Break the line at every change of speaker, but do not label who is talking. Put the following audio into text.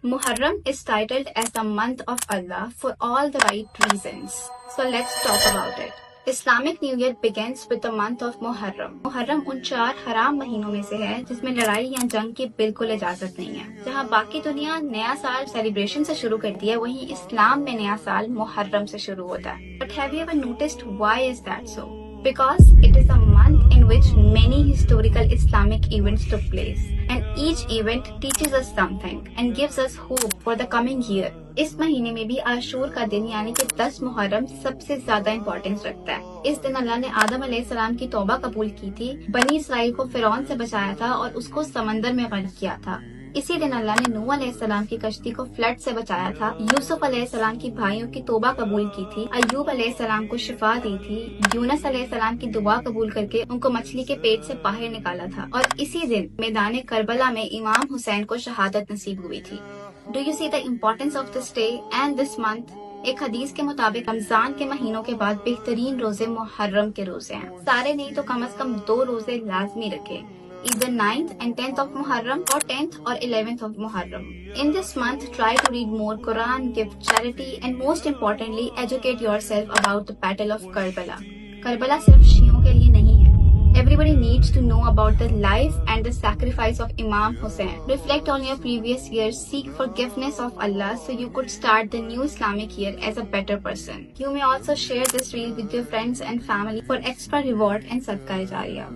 Muharram is titled as the month of Allah for all the right reasons. So let's talk about it. Islamic New Year begins with the month of Muharram. Muharram उन 4 हराम महीनों में से है जिसमें लड़ाई या जंग की बिल्कुल इजाजत नहीं है। जहाँ बाकी दुनिया नया साल सेलिब्रेशन से शुरू करती है, वहीं इस्लाम में नया साल मुहर्रम से शुरू होता है। But have you ever noticed why is that so? Because it is a month in which many historical Islamic events took place, and each event teaches us something and gives us hope for the coming year. इस महीने में भी आशूर का दिन यानी कि 10 मुहर्रम सबसे ज्यादा इम्पोर्टेंस रखता है। इस दिन अल्लाह ने आदम अलैहिस्सलाम की तौबा कबूल की थी, बनी इसराइल को फिरौन से बचाया था और उसको समंदर में गर्क किया था। इसी दिन अल्लाह ने नूह अलैहिस्सलाम की कश्ती को फ्लड से बचाया था, यूसुफ अलैहिस्सलाम की भाइयों की तौबा कबूल की थी, अय्यूब अलैहिस्सलाम को शिफा दी थी, यूनुस अलैहिस्सलाम की दुआ कबूल करके उनको मछली के पेट से बाहर निकाला था, और इसी दिन मैदान करबला में इमाम हुसैन को शहादत नसीब हुई थी। Do you see the importance of this day and this month? एक हदीस के मुताबिक रमजान के महीनों के बाद बेहतरीन रोजे मुहर्रम के रोजे हैं। सारे नहीं तो कम से कम 2 रोजे लाजमी रखे, either 9th and 10th of Muharram or 10th or 11th of Muharram. In this month, try to read more Quran, give charity, and most importantly, educate yourself about the Battle of Karbala. Karbala सिर्फ शियों के लिए नहीं है. Everybody needs to know about the life and the sacrifice of Imam Hussein. Reflect on your previous years, seek forgiveness of Allah so you could start the new Islamic year as a better person. You may also share this reel with your friends and family for extra reward and sadqa jariya.